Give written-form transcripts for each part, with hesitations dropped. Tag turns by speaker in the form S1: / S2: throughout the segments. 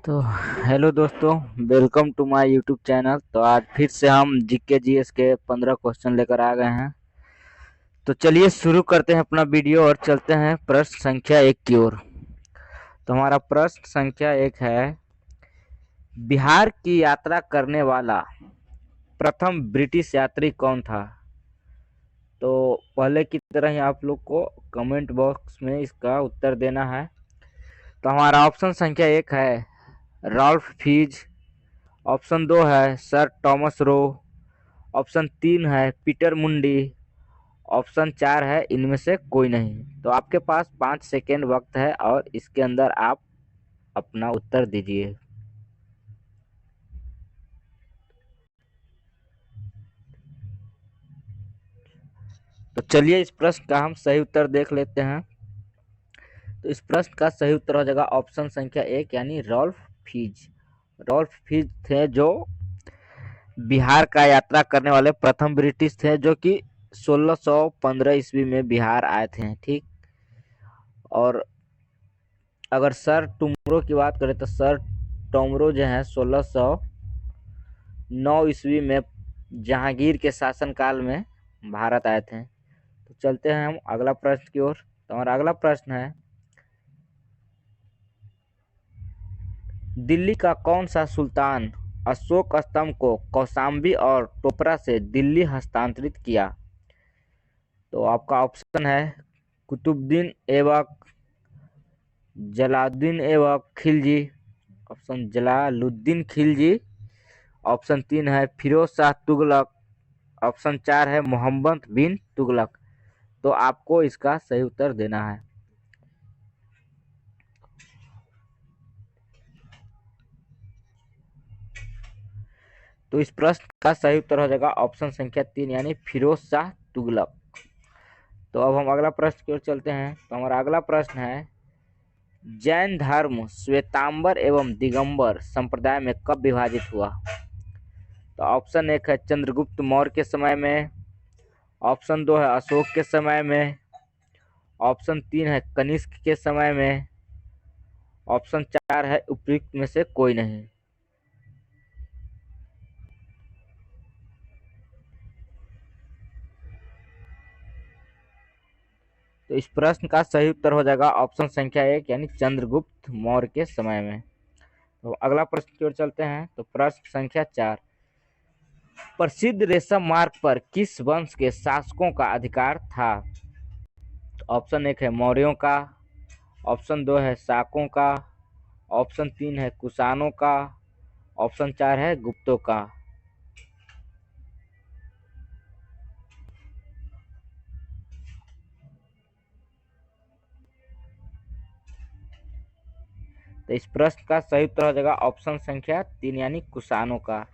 S1: तो हेलो दोस्तों, welcome to my YouTube channel. तो आज फिर से हम जीके जीएस के 15 क्वेश्चन लेकर आ गए हैं। तो चलिए शुरू करते हैं अपना वीडियो और चलते हैं प्रश्न संख्या 1 की ओर। तो हमारा प्रश्न संख्या 1 है, बिहार की यात्रा करने वाला प्रथम ब्रिटिश यात्री कौन था? तो पहले की तरह ही आप लोग को कमेंट बॉक्स में इसका उत्तर देना है। तो हमारा ऑप्शन संख्या 1 है रॉल्फ फीज, ऑप्शन 2 है सर टॉमस रो, ऑप्शन 3 है पीटर मुंडी, ऑप्शन 4 है इनमें से कोई नहीं। तो आपके पास 5 सेकेंड वक्त है और इसके अंदर आप अपना उत्तर दीजिए। तो चलिए इस प्रश्न का हम सही उत्तर देख लेते हैं। तो इस प्रश्न का सही उत्तर हो जाएगा ऑप्शन संख्या 1 यानी रॉल्फ फीज। रॉल्फ फीज थे जो बिहार का यात्रा करने वाले प्रथम ब्रिटिश थे, जो कि 1615 ईस्वी में बिहार आए थे। ठीक। और अगर सर टुमरो की बात करें तो सर टोमरो जो है 1609 ईस्वी में जहांगीर के शासनकाल में भारत आए थे। तो चलते हैं हम अगला प्रश्न की ओर। तो हमारा अगला प्रश्न है, दिल्ली का कौन सा सुल्तान अशोक स्तंभ को कौशाम्बी और टोपरा से दिल्ली हस्तांतरित किया? तो आपका ऑप्शन है कुतुबुद्दीन ऐबक, जलालुद्दीन ऐबक खिलजी, ऑप्शन जलालुद्दीन खिलजी, ऑप्शन 3 है फिरोज शाह तुगलक, ऑप्शन 4 है मोहम्मद बिन तुगलक। तो आपको इसका सही उत्तर देना है। तो इस प्रश्न का सही उत्तर हो जाएगा ऑप्शन संख्या 3 यानी फिरोज शाह तुगलक। तो अब हम अगला प्रश्न की ओर चलते हैं। तो हमारा अगला प्रश्न है, जैन धर्म श्वेतांबर एवं दिगंबर संप्रदाय में कब विभाजित हुआ? तो ऑप्शन 1 है चंद्रगुप्त मौर्य के समय में, ऑप्शन 2 है अशोक के समय में, ऑप्शन 3 है कनिष्क के समय में, ऑप्शन 4 है उपयुक्त में से कोई नहीं। तो इस प्रश्न का सही उत्तर हो जाएगा ऑप्शन संख्या 1 यानी चंद्रगुप्त मौर्य के समय में। तो अगला प्रश्न की ओर चलते हैं। तो प्रश्न संख्या 4, प्रसिद्ध रेशम मार्ग पर किस वंश के शासकों का अधिकार था? तो ऑप्शन 1 है मौर्यों का, ऑप्शन 2 है शाकों का, ऑप्शन 3 है कुषाणों का, ऑप्शन 4 है गुप्तों का। तो इस प्रश्न का सही उत्तर हो जाएगा ऑप्शन संख्या 3 यानी कुषाणों का।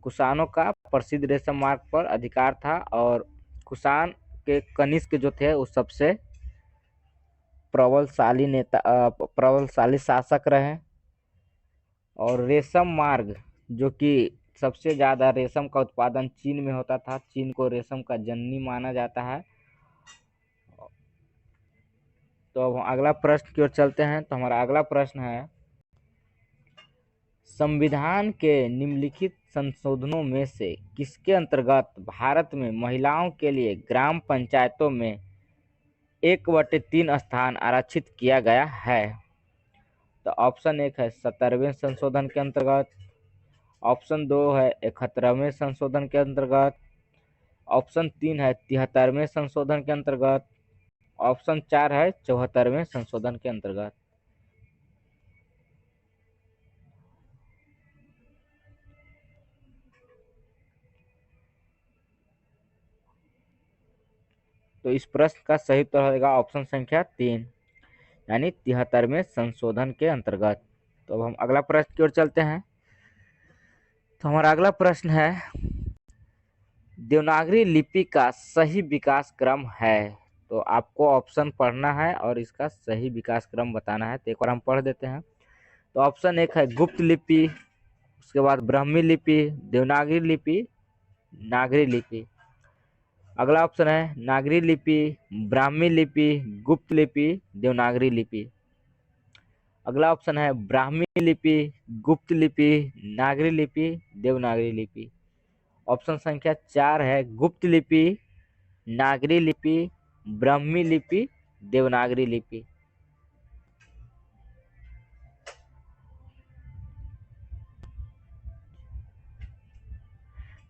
S1: कुषाणों का प्रसिद्ध रेशम मार्ग पर अधिकार था और कुषाण के कनिष्क जो थे वो सबसे प्रबलशाली शासक रहे। और रेशम मार्ग जो कि सबसे ज़्यादा रेशम का उत्पादन चीन में होता था, चीन को रेशम का जननी माना जाता है। तो अब अगला प्रश्न की ओर चलते हैं। तो हमारा अगला प्रश्न है, संविधान के निम्नलिखित संशोधनों में से किसके अंतर्गत भारत में महिलाओं के लिए ग्राम पंचायतों में 1/3 स्थान आरक्षित किया गया है? तो ऑप्शन 1 है 70वें संशोधन के अंतर्गत, ऑप्शन 2 है 71वें संशोधन के अंतर्गत, ऑप्शन 3 है 73वें संशोधन के अंतर्गत, ऑप्शन 4 है 74वें संशोधन के अंतर्गत। तो इस प्रश्न का सही उत्तर होगा ऑप्शन संख्या 3 यानी 73वें संशोधन के अंतर्गत। तो अब हम अगला प्रश्न की ओर चलते हैं। तो हमारा अगला प्रश्न है, देवनागरी लिपि का सही विकास क्रम है? तो आपको ऑप्शन पढ़ना है और इसका सही विकास क्रम बताना है। तो एक बार हम पढ़ देते हैं। तो ऑप्शन 1 है गुप्त लिपि, उसके बाद ब्राह्मी लिपि, देवनागरी लिपि, नागरी लिपि। अगला ऑप्शन है नागरी लिपि, ब्राह्मी लिपि, गुप्त लिपि, देवनागरी लिपि। अगला ऑप्शन है ब्राह्मी लिपि, गुप्त लिपि, नागरी लिपि, देवनागरी लिपि। ऑप्शन संख्या 4 है गुप्त लिपि, नागरी लिपि, ब्राह्मी लिपि, देवनागरी लिपि।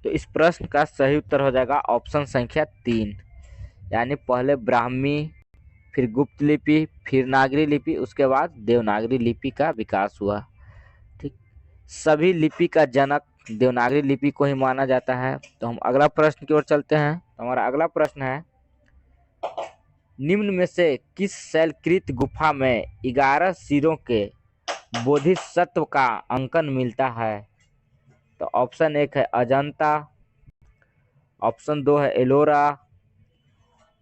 S1: तो इस प्रश्न का सही उत्तर हो जाएगा ऑप्शन संख्या 3, यानी पहले ब्राह्मी, फिर गुप्त लिपि, फिर नागरी लिपि, उसके बाद देवनागरी लिपि का विकास हुआ। ठीक, सभी लिपि का जनक देवनागरी लिपि को ही माना जाता है। तो हम अगला प्रश्न की ओर चलते हैं। तो हमारा अगला प्रश्न है, निम्न में से किस शैलकृत गुफा में 11 सिरों के बोधिसत्व का अंकन मिलता है? तो ऑप्शन 1 है अजंता, ऑप्शन 2 है एलोरा,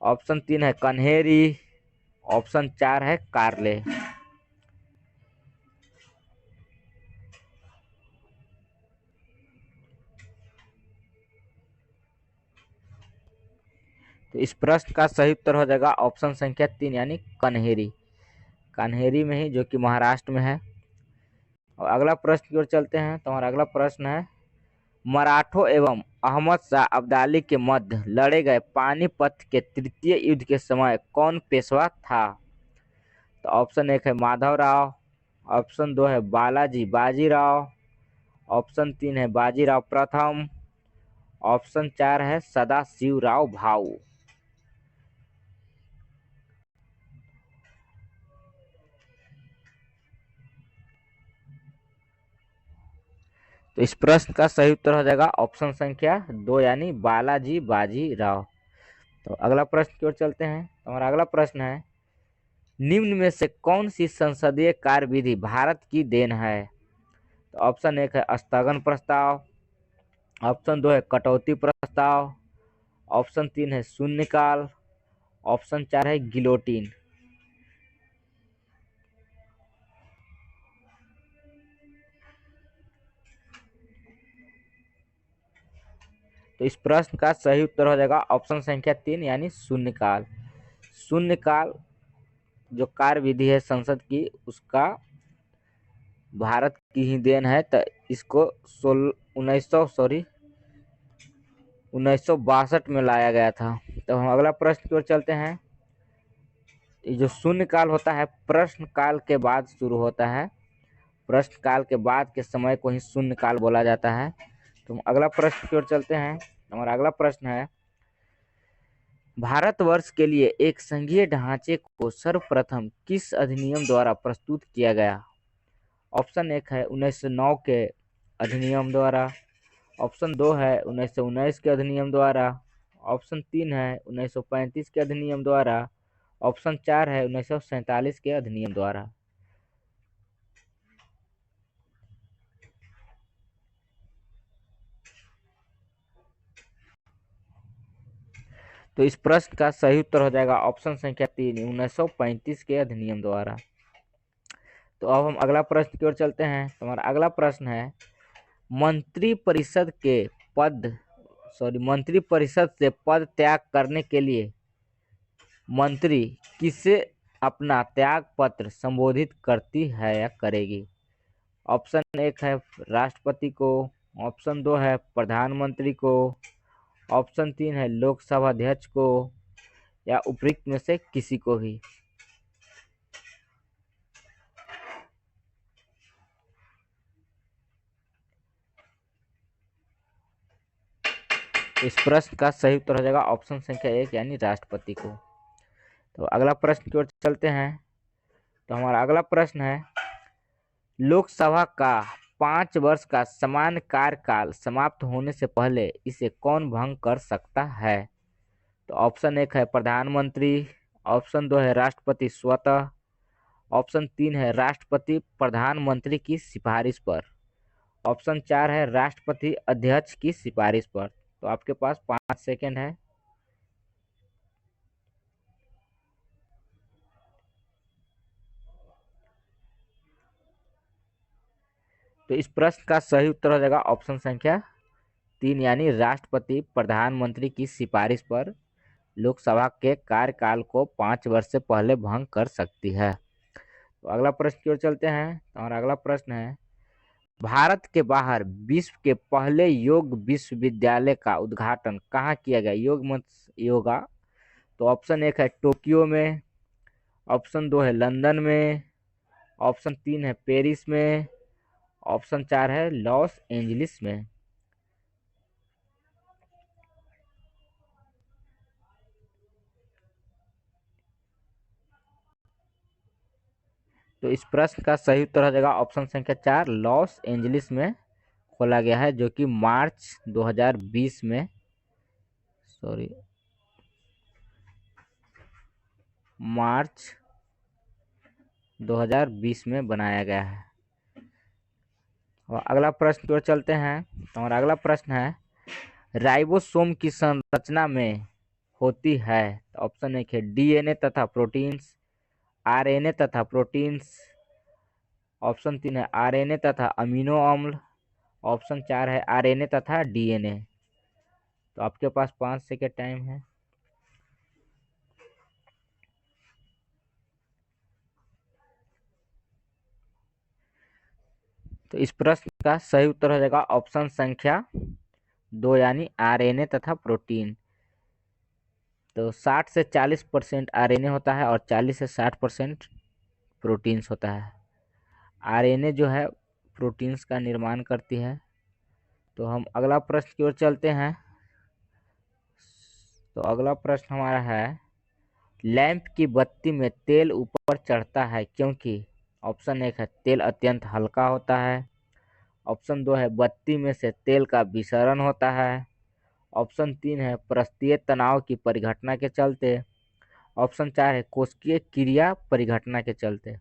S1: ऑप्शन 3 है कन्हेरी, ऑप्शन 4 है कार्ले। तो इस प्रश्न का सही उत्तर हो जाएगा ऑप्शन संख्या 3, यानी कन्हेरी। कन्हेरी में ही, जो कि महाराष्ट्र में है। और अगला प्रश्न की ओर चलते हैं। तो हमारा अगला प्रश्न है, मराठों एवं अहमद शाह अब्दाली के मध्य लड़े गए पानीपत के तृतीय युद्ध के समय कौन पेशवा था? तो ऑप्शन 1 है माधवराव, ऑप्शन 2 है बालाजी बाजीराव, ऑप्शन 3 है बाजीराव प्रथम, ऑप्शन 4 है सदाशिवराव भाऊ। तो इस प्रश्न का सही उत्तर हो जाएगा ऑप्शन संख्या 2, यानी बालाजी बाजीराव। तो अगला प्रश्न की ओर चलते हैं। तो हमारा अगला प्रश्न है, निम्न में से कौन सी संसदीय कार्यविधि भारत की देन है? तो ऑप्शन 1 है स्थगन प्रस्ताव, ऑप्शन 2 है कटौती प्रस्ताव, ऑप्शन 3 है शून्यकाल, ऑप्शन 4 है गिलोटिन। तो इस प्रश्न का सही उत्तर हो जाएगा ऑप्शन संख्या 3, यानी शून्यकाल। शून्यकाल जो कार्य विधि है संसद की, उसका भारत की ही देन है। तो इसको 1962 में लाया गया था। तो हम अगला प्रश्न की ओर चलते हैं। ये जो शून्यकाल होता है प्रश्न काल के बाद शुरू होता है, प्रश्न काल के बाद के समय को ही शून्यकाल बोला जाता है। तो हम अगला प्रश्न की ओर चलते हैं। हमारा अगला प्रश्न है, भारतवर्ष के लिए एक संघीय ढांचे को सर्वप्रथम किस अधिनियम द्वारा प्रस्तुत किया गया? ऑप्शन 1 है 1909 के अधिनियम द्वारा, ऑप्शन 2 है 1919 के अधिनियम द्वारा, ऑप्शन 3 है 1935 के अधिनियम द्वारा, ऑप्शन 4 है 1947 के अधिनियम द्वारा। तो इस प्रश्न का सही उत्तर हो जाएगा ऑप्शन संख्या 3, 1935 के अधिनियम द्वारा। तो अब हम अगला प्रश्न की ओर चलते हैं। तो हमारा अगला प्रश्न है, मंत्री परिषद के मंत्री परिषद से पद त्याग करने के लिए मंत्री किसे अपना त्याग पत्र संबोधित करती है या करेगी? ऑप्शन 1 है राष्ट्रपति को, ऑप्शन 2 है प्रधानमंत्री को, ऑप्शन 3 है लोकसभा अध्यक्ष को, या उपरोक्त में से किसी को भी। इस प्रश्न का सही उत्तर हो जाएगा ऑप्शन संख्या 1, यानी राष्ट्रपति को। तो अगला प्रश्न की ओर चलते हैं। तो हमारा अगला प्रश्न है, लोकसभा का 5 वर्ष का समान कार्यकाल समाप्त होने से पहले इसे कौन भंग कर सकता है? तो ऑप्शन 1 है प्रधानमंत्री, ऑप्शन 2 है राष्ट्रपति स्वतः, ऑप्शन 3 है राष्ट्रपति प्रधानमंत्री की सिफारिश पर, ऑप्शन 4 है राष्ट्रपति अध्यक्ष की सिफारिश पर। तो आपके पास 5 सेकेंड है। तो इस प्रश्न का सही उत्तर हो जाएगा ऑप्शन संख्या 3, यानी राष्ट्रपति प्रधानमंत्री की सिफारिश पर लोकसभा के कार्यकाल को 5 वर्ष से पहले भंग कर सकती है। तो अगला प्रश्न की ओर चलते हैं और अगला प्रश्न है, भारत के बाहर विश्व के पहले योग विश्वविद्यालय का उद्घाटन कहाँ किया गया? योग मत योगा। तो ऑप्शन 1 है टोक्यो में, ऑप्शन 2 है लंदन में, ऑप्शन 3 है पेरिस में, ऑप्शन 4 है लॉस एंजलिस में। तो इस प्रश्न का सही उत्तर हो जाएगा ऑप्शन संख्या 4, लॉस एंजलिस में खोला गया है, जो कि मार्च 2020 में, सॉरी, मार्च 2020 में बनाया गया है। और अगला प्रश्न की ओर चलते हैं और अगला प्रश्न है, राइबोसोम की संरचना में होती है? ऑप्शन 1 है डीएनए तथा प्रोटीन्स, आरएनए तथा प्रोटीन्स, ऑप्शन 3 है आरएनए तथा अमीनो अम्ल, ऑप्शन 4 है आरएनए तथा डीएनए। तो आपके पास 5 सेकंड टाइम है। तो इस प्रश्न का सही उत्तर हो जाएगा ऑप्शन संख्या 2 यानी आरएनए तथा प्रोटीन। तो 60 से 40% आरएनए होता है और 40 से 60% प्रोटीन्स होता है। आरएनए जो है प्रोटीन्स का निर्माण करती है। तो हम अगला प्रश्न की ओर चलते हैं। तो अगला प्रश्न हमारा है, लैंप की बत्ती में तेल ऊपर चढ़ता है क्योंकि? ऑप्शन 1 है तेल अत्यंत हल्का होता है, ऑप्शन 2 है बत्ती में से तेल का विसरण होता है, ऑप्शन 3 है पृष्ठीय तनाव की परिघटना के चलते, ऑप्शन 4 है कोशिकीय क्रिया परिघटना के चलते।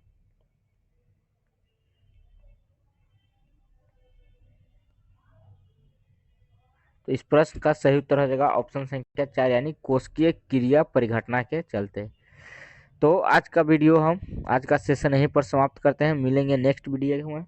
S1: तो इस प्रश्न का सही उत्तर हो जाएगा ऑप्शन संख्या 4 यानी कोशिकीय क्रिया परिघटना के चलते। तो आज का सेशन यहीं पर समाप्त करते हैं। मिलेंगे नेक्स्ट वीडियो में।